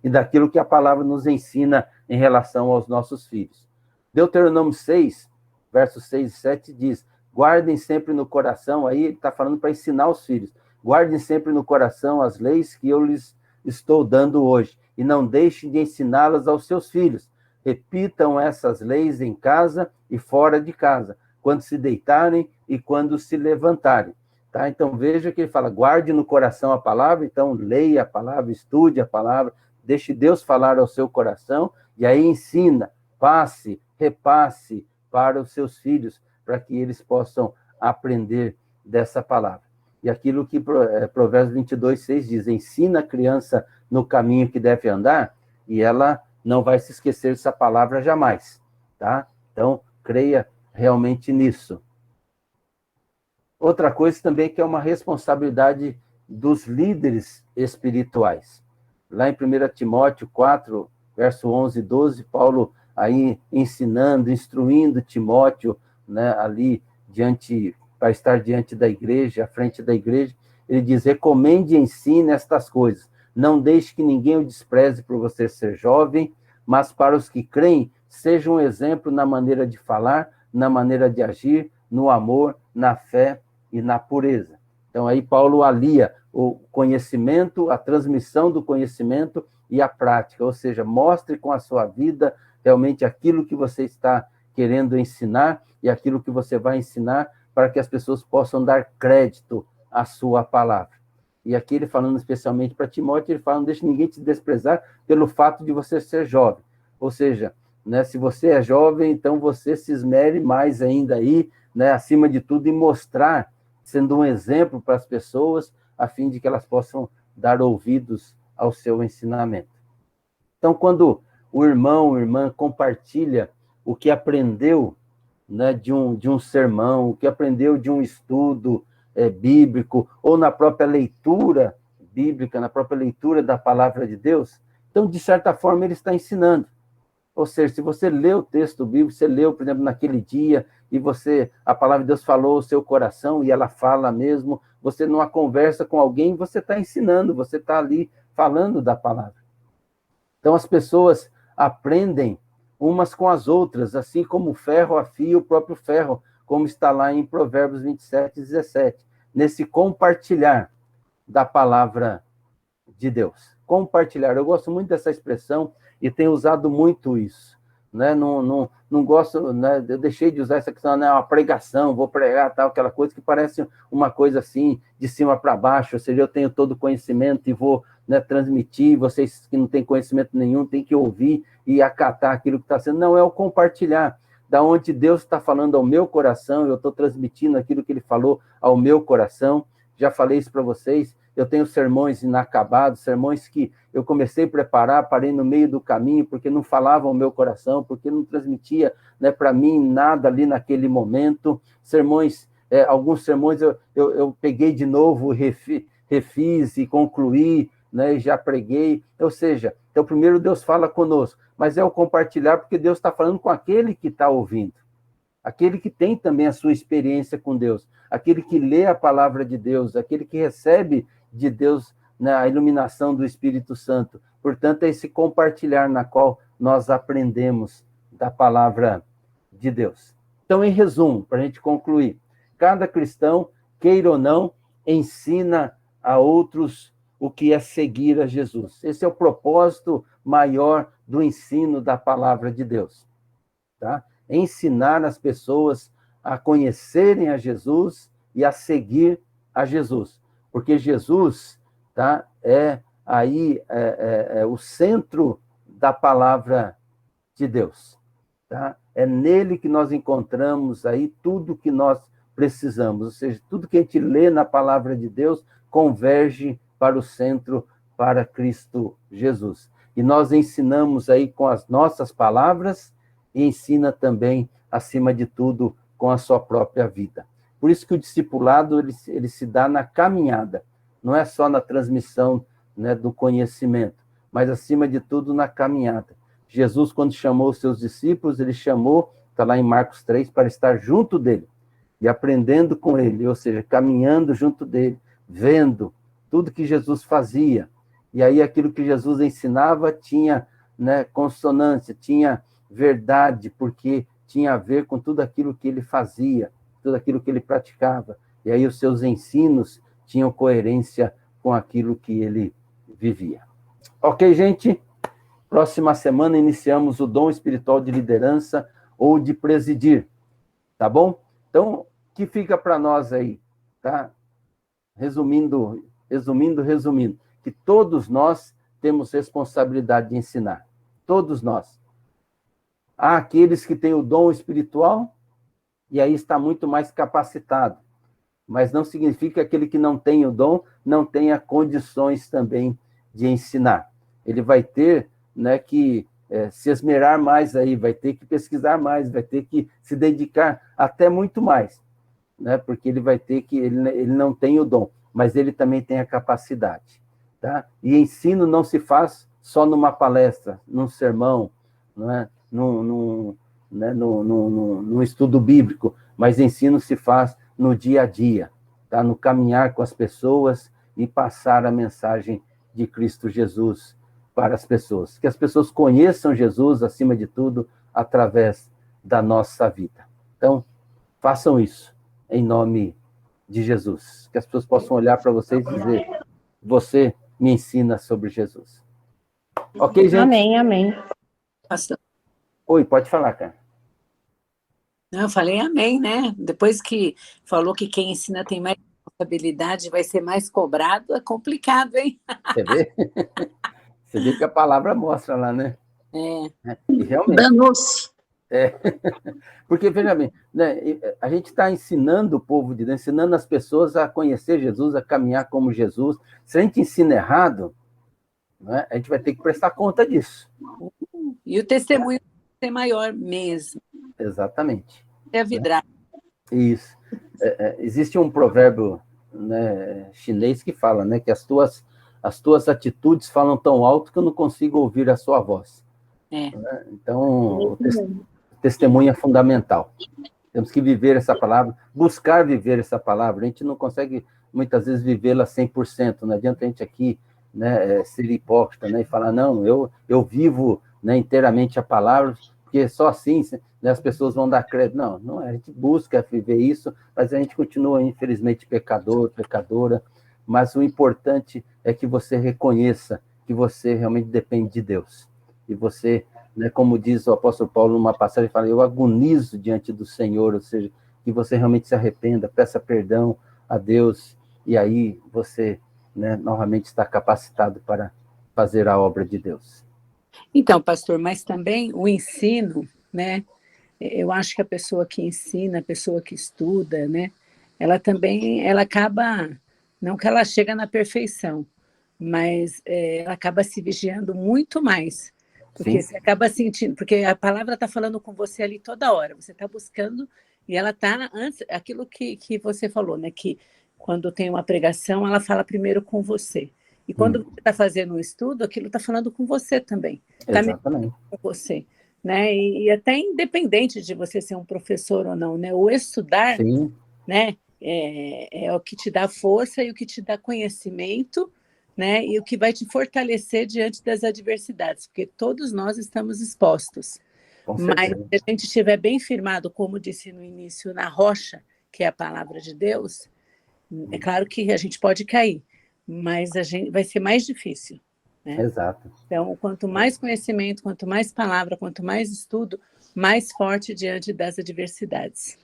e daquilo que a palavra nos ensina em relação aos nossos filhos. Deuteronômio 6, versos 6 e 7 diz: guardem sempre no coração, aí ele está falando para ensinar os filhos, guardem sempre no coração as leis que eu lhes estou dando hoje, e não deixem de ensiná-las aos seus filhos. Repitam essas leis em casa e fora de casa, quando se deitarem e quando se levantarem. Tá? Então, veja que ele fala, guarde no coração a palavra, então leia a palavra, estude a palavra, deixe Deus falar ao seu coração, e aí ensina, passe, repasse para os seus filhos, para que eles possam aprender dessa palavra. E aquilo que Provérbios 22, 6 diz, ensina a criança no caminho que deve andar, e ela não vai se esquecer dessa palavra jamais, tá? Então, creia realmente nisso. Outra coisa também que é uma responsabilidade dos líderes espirituais. Lá em 1 Timóteo 4, verso 11 e 12, Paulo aí ensinando, instruindo Timóteo, né, ali para estar diante da igreja, à frente da igreja, ele diz, recomende e ensine estas coisas. Não deixe que ninguém o despreze por você ser jovem, mas para os que creem, seja um exemplo na maneira de falar, na maneira de agir, no amor, na fé e na pureza. Então, aí Paulo alia o conhecimento, a transmissão do conhecimento e a prática, ou seja, mostre com a sua vida realmente aquilo que você está querendo ensinar e aquilo que você vai ensinar para que as pessoas possam dar crédito à sua palavra. E aqui ele falando especialmente para Timóteo, ele fala, não deixe ninguém te desprezar pelo fato de você ser jovem. Ou seja, né, se você é jovem, então você se esmere mais ainda aí, né, acima de tudo, em mostrar, sendo um exemplo para as pessoas, a fim de que elas possam dar ouvidos ao seu ensinamento. Então, quando o irmão, a irmã compartilha o que aprendeu, né, de um sermão, o que aprendeu de um estudo bíblico, ou na própria leitura bíblica, na própria leitura da palavra de Deus, então, de certa forma, ele está ensinando. Ou seja, se você lê o texto bíblico, você leu, por exemplo, naquele dia, e a palavra de Deus falou ao seu coração, e ela fala mesmo, você numa conversa com alguém, você está ensinando, você está ali falando da palavra. Então, as pessoas aprendem umas com as outras, assim como o ferro afia o próprio ferro, como está lá em Provérbios 27, 17, nesse compartilhar da palavra de Deus. Compartilhar, eu gosto muito dessa expressão e tenho usado muito isso, né? Não gosto, né? Eu deixei de usar essa questão, né? Uma pregação, vou pregar, tal, aquela coisa que parece uma coisa assim, de cima para baixo, ou seja, eu tenho todo o conhecimento e vou, né, transmitir, vocês que não têm conhecimento nenhum, têm que ouvir e acatar aquilo que está sendo. Não, é o compartilhar, da onde Deus está falando ao meu coração, eu estou transmitindo aquilo que Ele falou ao meu coração. Já falei isso para vocês, eu tenho sermões inacabados, sermões que eu comecei a preparar, parei no meio do caminho, porque não falavam ao meu coração, porque não transmitia, né, para mim nada ali naquele momento. Sermões, alguns sermões eu peguei de novo, refiz e concluí, né, e já preguei. Ou seja, então primeiro Deus fala conosco, mas é o compartilhar, porque Deus está falando com aquele que está ouvindo. Aquele que tem também a sua experiência com Deus, aquele que lê a palavra de Deus, aquele que recebe de Deus, né, a iluminação do Espírito Santo. Portanto, é esse compartilhar na qual nós aprendemos da palavra de Deus. Então, em resumo, para a gente concluir, cada cristão, queira ou não, ensina a outros o que é seguir a Jesus. Esse é o propósito maior do ensino da palavra de Deus, tá? Ensinar as pessoas a conhecerem a Jesus e a seguir a Jesus. Porque Jesus, tá, é o centro da palavra de Deus. Tá? É nele que nós encontramos aí tudo que nós precisamos. Ou seja, tudo que a gente lê na palavra de Deus converge para o centro, para Cristo Jesus. E nós ensinamos aí com as nossas palavras e ensina também, acima de tudo, com a sua própria vida. Por isso que o discipulado ele se dá na caminhada, não é só na transmissão, né, do conhecimento, mas acima de tudo na caminhada. Jesus, quando chamou os seus discípulos, ele chamou, está lá em Marcos 3, para estar junto dele e aprendendo com ele, ou seja, caminhando junto dele, vendo tudo que Jesus fazia. E aí aquilo que Jesus ensinava tinha, né, consonância, tinha verdade, porque tinha a ver com tudo aquilo que ele fazia, tudo aquilo que ele praticava. E aí os seus ensinos tinham coerência com aquilo que ele vivia. Ok, gente? Próxima semana iniciamos o dom espiritual de liderança ou de presidir, tá bom? Então, o que fica para nós aí, tá? Resumindo, que todos nós temos responsabilidade de ensinar. Todos nós. Há aqueles que têm o dom espiritual e aí está muito mais capacitado. Mas não significa que aquele que não tem o dom não tenha condições também de ensinar. Ele vai ter, né, que se esmerar mais aí, vai ter que pesquisar mais, vai ter que se dedicar até muito mais, né, porque ele vai ter que, ele não tem o dom, mas ele também tem a capacidade, tá? E ensino não se faz só numa palestra, num sermão, não é? Num estudo bíblico, mas ensino se faz no dia a dia, tá? No caminhar com as pessoas e passar a mensagem de Cristo Jesus para as pessoas. Que as pessoas conheçam Jesus, acima de tudo, através da nossa vida. Então, façam isso, em nome de Jesus. Que as pessoas possam olhar para vocês e dizer, você me ensina sobre Jesus. Ok, gente? Amém, amém. Oi, pode falar, cara. Não, eu falei amém, né? Depois que falou que quem ensina tem mais responsabilidade, vai ser mais cobrado, é complicado, hein? Você vê? Você vê que a palavra mostra lá, né? E realmente. Danou-se. Porque, veja bem, né, a gente está ensinando o povo de Deus, ensinando as pessoas a conhecer Jesus, a caminhar como Jesus. Se a gente ensina errado, né, a gente vai ter que prestar conta disso. E o testemunho vai ser maior mesmo. Exatamente. É vidrar. Isso. Existe um provérbio, né, chinês que fala, né, que as tuas atitudes falam tão alto que eu não consigo ouvir a sua voz. Né? Então, o testemunho é fundamental. Temos que viver essa palavra, buscar viver essa palavra. A gente não consegue, muitas vezes, vivê-la 100%. Não adianta a gente aqui, né, ser hipócrita, né, e falar, não, eu vivo, né, inteiramente a palavra, porque só assim, né, as pessoas vão dar crédito. Não é. A gente busca viver isso, mas a gente continua, infelizmente, pecador, pecadora. Mas o importante é que você reconheça que você realmente depende de Deus. E você, né, como diz o apóstolo Paulo numa passagem, ele fala, eu agonizo diante do Senhor, ou seja, que você realmente se arrependa, peça perdão a Deus, e aí você, né, novamente está capacitado para fazer a obra de Deus. Então, pastor, mas também o ensino, né? Eu acho que a pessoa que ensina, a pessoa que estuda, né? Ela também, ela acaba, não que ela chega na perfeição, mas ela acaba se vigiando muito mais. Porque você acaba sentindo, porque a palavra está falando com você ali toda hora, você está buscando, e ela está antes, aquilo que você falou, né? Que quando tem uma pregação, ela fala primeiro com você. E quando você está fazendo um estudo, aquilo está falando com você também. Exatamente. Com você. Né? E até independente de você ser um professor ou não, né? O estudar, Sim. Né? É o que te dá força e o que te dá conhecimento, né? E o que vai te fortalecer diante das adversidades, porque todos nós estamos expostos. Mas se a gente estiver bem firmado, como disse no início, na rocha, que é a palavra de Deus, é claro que a gente pode cair, mas vai ser mais difícil. Né? Exato. Então, quanto mais conhecimento, quanto mais palavra, quanto mais estudo, mais forte diante das adversidades.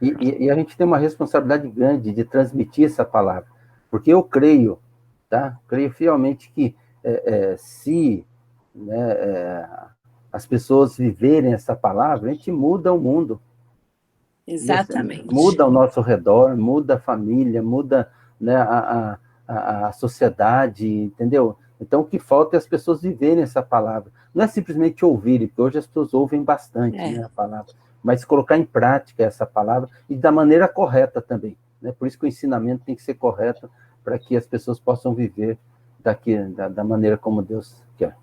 E a gente tem uma responsabilidade grande de transmitir essa palavra, porque eu creio, tá? Creio fielmente que se, né, as pessoas viverem essa palavra, a gente muda o mundo. Exatamente. Muda ao nosso redor, muda a família, muda, né, a sociedade, entendeu? Então, o que falta é as pessoas viverem essa palavra. Não é simplesmente ouvirem, porque hoje as pessoas ouvem bastante, né, a palavra, mas colocar em prática essa palavra e da maneira correta também. Né? Por isso que o ensinamento tem que ser correto para que as pessoas possam viver da maneira como Deus quer.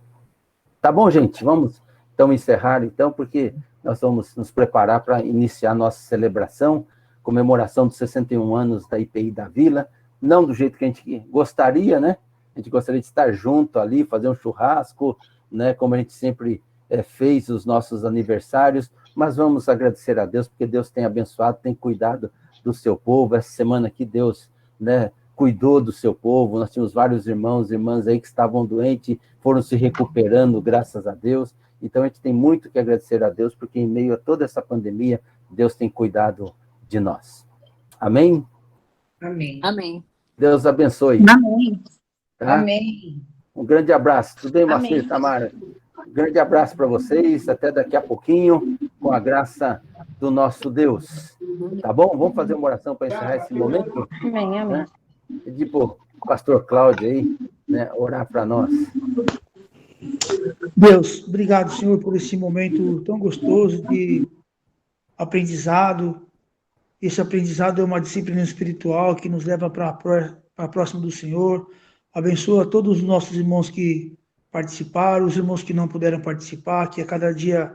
Tá bom, gente? Vamos então encerrar, então, porque nós vamos nos preparar para iniciar nossa celebração, comemoração dos 61 anos da IPI da Vila, não do jeito que a gente gostaria, né? A gente gostaria de estar junto ali, fazer um churrasco, né? Como a gente sempre fez os nossos aniversários, mas vamos agradecer a Deus, porque Deus tem abençoado, tem cuidado do seu povo. Essa semana aqui, Deus, né, cuidou do seu povo. Nós tínhamos vários irmãos e irmãs aí que estavam doentes, foram se recuperando, graças a Deus. Então, a gente tem muito que agradecer a Deus, porque em meio a toda essa pandemia, Deus tem cuidado de nós. Amém? Amém. Amém. Deus abençoe. Amém. Tá? Amém. Um grande abraço. Tudo bem, Amém. Marcelo, Tamara? Um grande abraço para vocês. Até daqui a pouquinho, com a graça do nosso Deus. Tá bom? Vamos fazer uma oração para encerrar esse momento? Amém, amém. Né? Pedir para o pastor Cláudio aí, né, orar para nós. Deus, obrigado, Senhor, por esse momento tão gostoso de aprendizado. Esse aprendizado é uma disciplina espiritual que nos leva para próximo do Senhor. Abençoa todos os nossos irmãos que participaram, os irmãos que não puderam participar, que a cada dia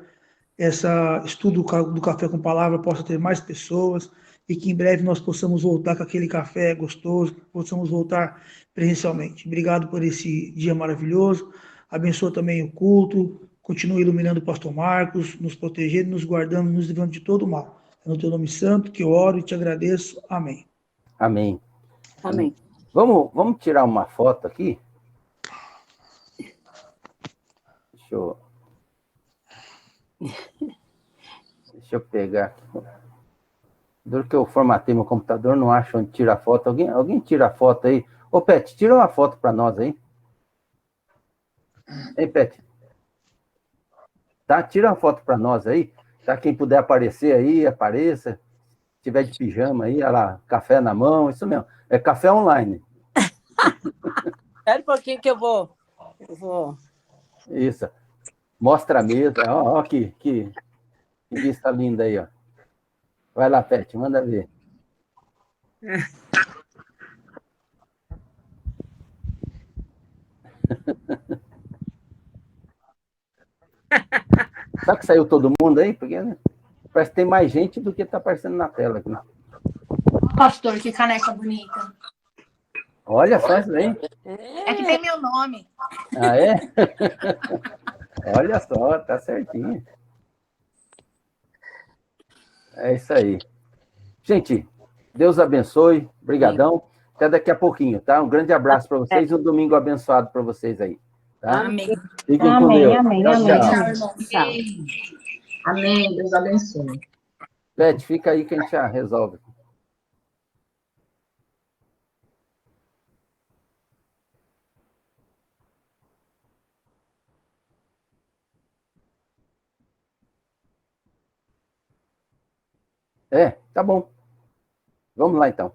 esse estudo do Café com Palavra possa ter mais pessoas e que em breve nós possamos voltar com aquele café gostoso, que possamos voltar presencialmente. Obrigado por esse dia maravilhoso. Abençoa também o culto, continue iluminando o pastor Marcos, nos protegendo, nos guardando, nos livrando de todo o mal. É no teu nome santo que eu oro e te agradeço. Amém. Amém. Amém. Vamos tirar uma foto aqui? Deixa eu pegar aqui. Duro que eu formatei meu computador, não acho onde tira a foto. Alguém tira a foto aí? Ô, Pet, tira uma foto para nós aí. Hein, Pet? Tá? Tira uma foto para nós aí. Tá? Quem puder aparecer aí, apareça. Se tiver de pijama aí, olha lá, café na mão, isso mesmo. É café online. Espera um pouquinho que eu vou. Isso. Mostra a mesa. Ó, que vista linda aí, ó. Vai lá, Pet, manda ver. Sabe que saiu todo mundo aí? Porque, né, parece que tem mais gente do que está aparecendo na tela aqui. Pastor, que caneca bonita. Olha só isso aí. É que tem meu nome. Ah, é? Olha só, tá certinho. É isso aí. Gente, Deus abençoe. Brigadão. Até daqui a pouquinho, tá? Um grande abraço para vocês e um domingo abençoado para vocês aí. Tá? Amém. Fiquem com Deus. Amém, Tchau, amém, tchau. irmão. Amém. Amém. Deus abençoe. Pet, fica aí que a gente já resolve. Tá bom. Vamos lá, então.